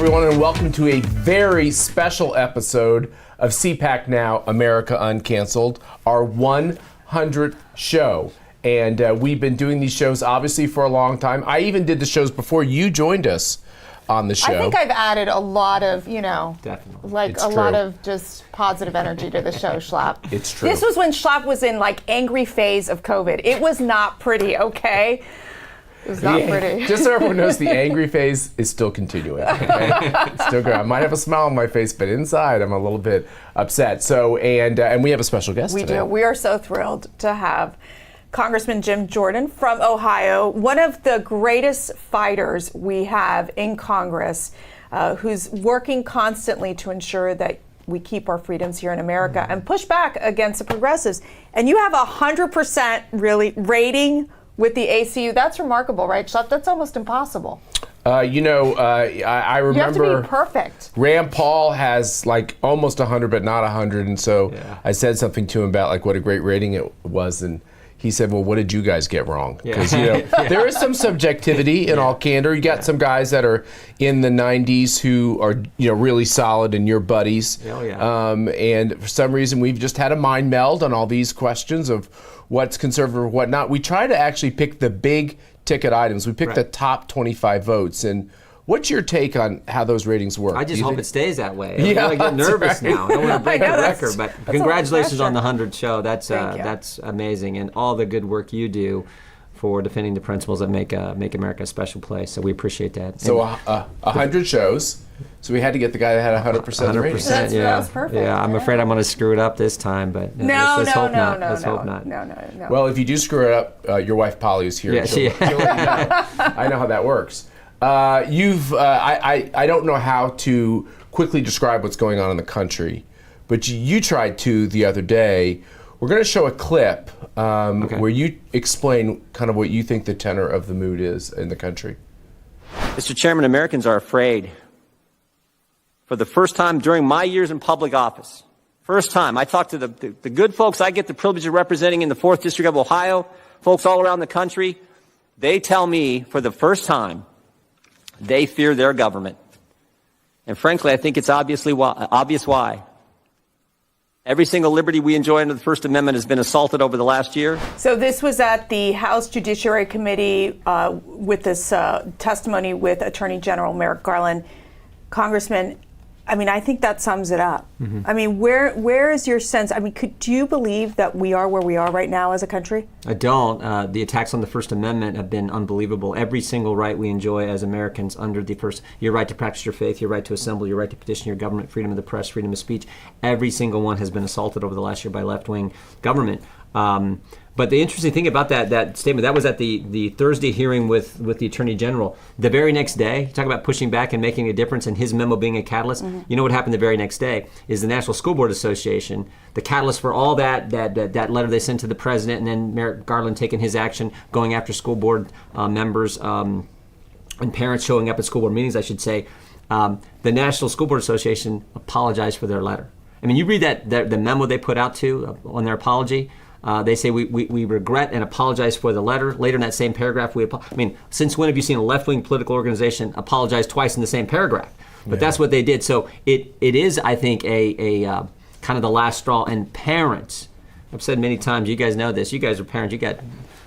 everyone, and welcome to a very special episode of CPAC Now, America Uncanceled, our 100th show. And we've been doing these shows, obviously, for a long time. I even did the shows before you joined us on the show. I think I've added a lot of, Definitely. like It's a true. lot of just positive energy to the show, Schlapp. It's true. This was when Schlapp was in like angry phase of COVID. It was not pretty, okay? It was not pretty. Just so everyone knows, the angry phase is still continuing. Okay? It's still going. I might have a smile on my face, but inside I'm a little bit upset. So, and we have a special guest We today. do. We are so thrilled to have Congressman Jim Jordan from Ohio, one of the greatest fighters we have in Congress, who's working constantly to ensure that we keep our freedoms here in America and push back against the progressives. And you have 100% really rating with the ACU. That's remarkable, right, Schlapp? That's almost impossible. I remember You have to be perfect. Rand Paul has like almost 100, but not 100. And so I said something to him about like what a great rating it was. And he said, well, what did you guys get wrong? Because, there is some subjectivity in all candor. You got some guys that are in the 90s who are, really solid and your buddies. Oh, yeah. And for some reason, we've just had a mind meld on all these questions of what's conservative or whatnot. We try to actually pick the big ticket items. We pick the top 25 votes. And what's your take on how those ratings work? I just hope it stays that way. Yeah, I get nervous right. now. I don't want to break I know, the that's- record, but that's a congratulations lot on of the 100th show. That's Thank you. that's amazing, and all the good work you do for defending the principles that make America a special place. So we appreciate that. So 100 shows. So we had to get the guy that had 100% rating. That was perfect. Yeah, I'm afraid I'm going to screw it up this time, but let's hope not. Let's hope not. No. Well, if you do screw it up, your wife Polly is here. Yeah, She'll let you know. I know how that works. I don't know how to quickly describe what's going on in the country, but you tried to the other day. We're going to show a clip where you explain kind of what you think the tenor of the mood is in the country. Mr. Chairman, Americans are afraid. For the first time during my years in public office, first time I talked to the good folks I get the privilege of representing in the 4th District of Ohio, folks all around the country, they tell me for the first time they fear their government. And frankly, I think it's obvious why. Every single liberty we enjoy under the First Amendment has been assaulted over the last year. So this was at the House Judiciary Committee with this testimony with Attorney General Merrick Garland. Congressman, I think that sums it up. Mm-hmm. Where is your sense? Do you believe that we are where we are right now as a country? I don't. The attacks on the First Amendment have been unbelievable. Every single right we enjoy as Americans under the first, your right to practice your faith, your right to assemble, your right to petition your government, freedom of the press, freedom of speech, every single one has been assaulted over the last year by left-wing government. But the interesting thing about that statement, that was at the Thursday hearing with the Attorney General. The very next day, talk about pushing back and making a difference and his memo being a catalyst. Mm-hmm. You know what happened the very next day is the National School Board Association, the catalyst for all that letter they sent to the president, and then Merrick Garland taking his action, going after school board members and parents showing up at school board meetings, I should say. The National School Board Association apologized for their letter. You read the memo they put out on their apology. They say we regret and apologize for the letter. Later in that same paragraph, since when have you seen a left-wing political organization apologize twice in the same paragraph? But that's what they did. So it is, I think, a kind of the last straw. And parents, I've said many times, you guys know this. You guys are parents. You got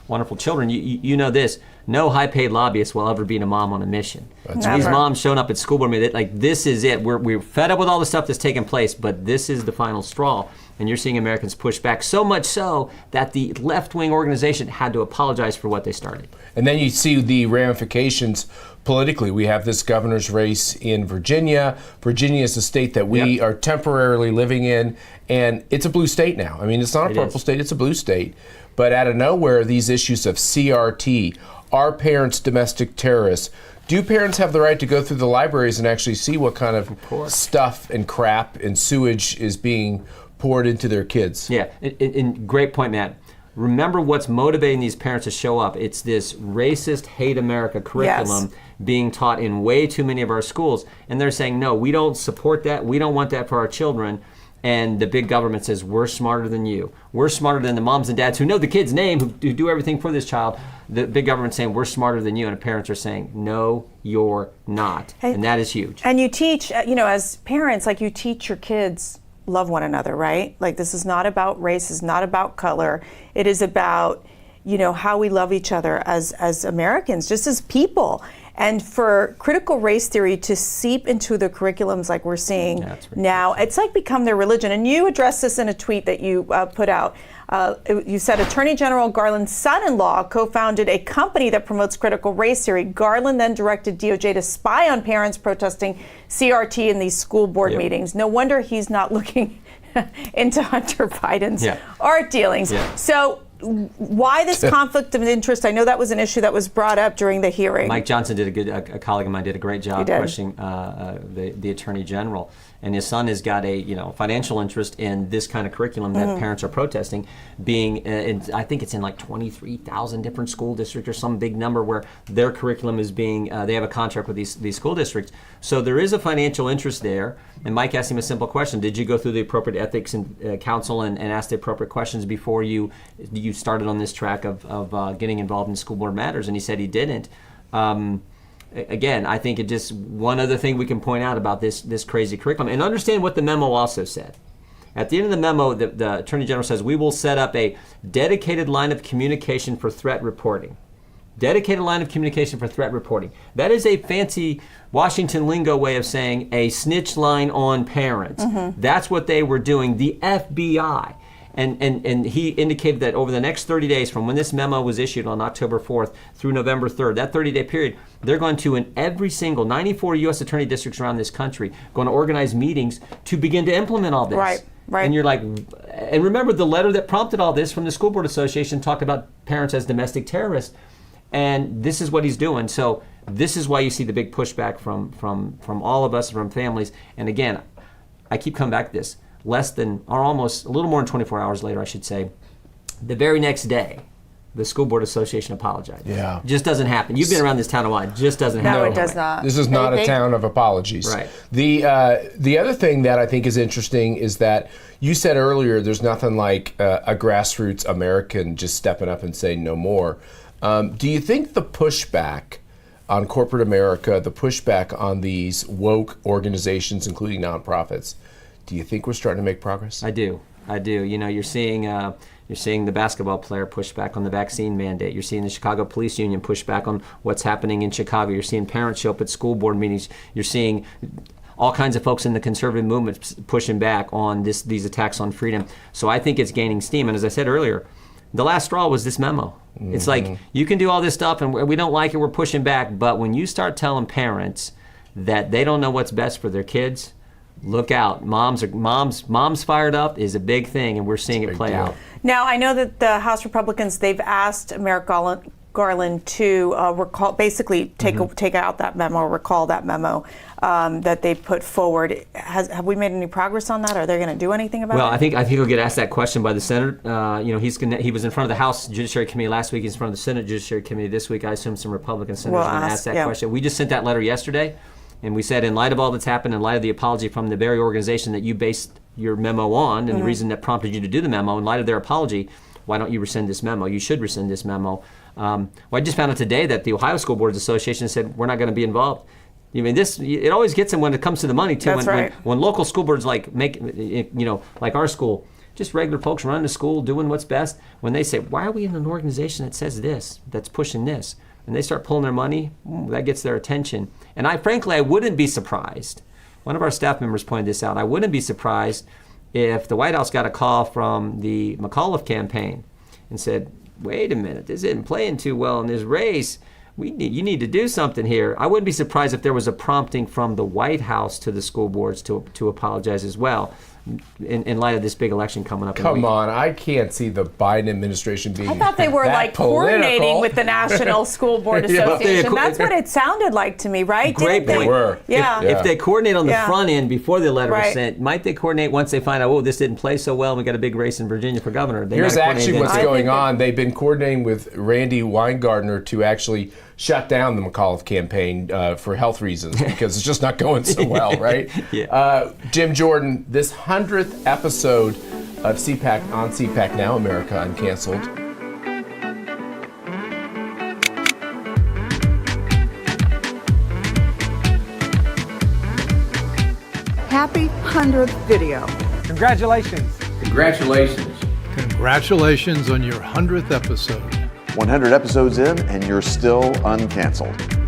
wonderful children. You know this. No high-paid lobbyist will ever beat a mom on a mission. These moms showing up at school board meetings, this is it. We're fed up with all the stuff that's taking place, but this is the final straw. And you're seeing Americans push back, so much so that the left-wing organization had to apologize for what they started. And then you see the ramifications politically. We have this governor's race in Virginia. Virginia is a state that we are temporarily living in, and it's a blue state now. It's not a purple state, it's a blue state. But out of nowhere, these issues of CRT, are parents domestic terrorists? Do parents have the right to go through the libraries and actually see what kind of stuff and crap and sewage is being poured into their kids? Yeah, and great point, Matt. Remember what's motivating these parents to show up. It's this racist hate America curriculum being taught in way too many of our schools. And they're saying, no, we don't support that. We don't want that for our children. and the big government says, we're smarter than you. We're smarter than the moms and dads who know the kid's name, who do everything for this child. The big government's saying, we're smarter than you, and the parents are saying, no, you're not. And that is huge. And you teach, as parents, like you teach your kids love one another, right? Like this is not about race, it's not about color. It is about, how we love each other as Americans, just as people. And for critical race theory to seep into the curriculums like we're seeing now, it's like become their religion. And you addressed this in a tweet that you put out. You said Attorney General Garland's son-in-law co-founded a company that promotes critical race theory. Garland then directed DOJ to spy on parents protesting CRT in these school board meetings. No wonder he's not looking into Hunter Biden's art dealings. So why this conflict of interest? I know that was an issue that was brought up during the hearing. Mike Johnson a colleague of mine did a great job questioning the Attorney General. And his son has got a financial interest in this kind of curriculum that parents are protesting, being I think it's in like 23,000 different school districts or some big number where their curriculum is being, they have a contract with these school districts. So there is a financial interest there. And Mike asked him a simple question: did you go through the appropriate ethics and counsel and ask the appropriate questions before you started on this track of getting involved in school board matters? And he said he didn't. Again, I think it just one other thing we can point out about this crazy curriculum, and understand what the memo also said. At the end of the memo, the Attorney General says, we will set up a dedicated line of communication for threat reporting. Dedicated line of communication for threat reporting. That is a fancy Washington lingo way of saying a snitch line on parents. That's what they were doing. The FBI. And he indicated that over the next 30 days, from when this memo was issued on October 4th through November 3rd, that 30-day period, they're going to, in every single 94 U.S. attorney districts around this country, going to organize meetings to begin to implement all this. Right. And you're like, and remember the letter that prompted all this from the School Board Association talked about parents as domestic terrorists. And this is what he's doing. So this is why you see the big pushback from all of us, from families. And again, I keep coming back to this. Less than, or almost a little more than 24 hours later, I should say, the very next day, the School Board Association apologized. Yeah. Just doesn't happen. You've been around this town a while. It just doesn't happen. No, it does not. This is not a town of apologies. Right. The other thing that I think is interesting is that you said earlier there's nothing like a grassroots American just stepping up and saying no more. Do you think the pushback on corporate America, the pushback on these woke organizations, including nonprofits, do you think we're starting to make progress? I do. You're seeing the basketball player push back on the vaccine mandate. You're seeing the Chicago Police Union push back on what's happening in Chicago. You're seeing parents show up at school board meetings. You're seeing all kinds of folks in the conservative movement pushing back on these attacks on freedom. So I think it's gaining steam. And as I said earlier, the last straw was this memo. It's like, you can do all this stuff and we don't like it, we're pushing back. But when you start telling parents that they don't know what's best for their kids, look out. Moms fired up is a big thing, and we're seeing it play out. Now, I know that the House Republicans, they've asked Merrick Garland to recall, basically take out that memo, recall that memo that they put forward. Have we made any progress on that? Are they going to do anything about it? Well, I think he'll get asked that question by the Senate. He was in front of the House Judiciary Committee last week. He's in front of the Senate Judiciary Committee this week. I assume some Republican senators are going to ask that question. We just sent that letter yesterday. And we said, in light of all that's happened, in light of the apology from the very organization that you based your memo on, and the reason that prompted you to do the memo, in light of their apology, why don't you rescind this memo? You should rescind this memo. Well, I just found out today that the Ohio School Boards Association said, we're not going to be involved. I mean, it always gets them when it comes to the money, too. That's right. When local school boards like our school, just regular folks running the school, doing what's best, when they say, why are we in an organization that says this, that's pushing this? And they start pulling their money, that gets their attention. And I wouldn't be surprised. One of our staff members pointed this out. I wouldn't be surprised if the White House got a call from the McAuliffe campaign and said, wait a minute, this isn't playing too well in this race. You need to do something here. I wouldn't be surprised if there was a prompting from the White House to the school boards to apologize as well, in light of this big election coming up. Come on, I can't see the Biden administration being. I thought they were like coordinating with the National School Board Association. That's what it sounded like to me, right? Great point. They were. Yeah. If they coordinate on the front end before the letter was sent, might they coordinate once they find out, oh, this didn't play so well, and we got a big race in Virginia for governor? Here's actually what's going on. They've been coordinating with Randy Weingartner to actually shut down the McAuliffe campaign for health reasons because it's just not going so well, right? Yeah. Jim Jordan, this 100th episode of CPAC on CPAC Now, America Uncanceled. Happy 100th video. Congratulations. Congratulations. Congratulations on your 100th episode. 100 episodes in, and you're still uncanceled.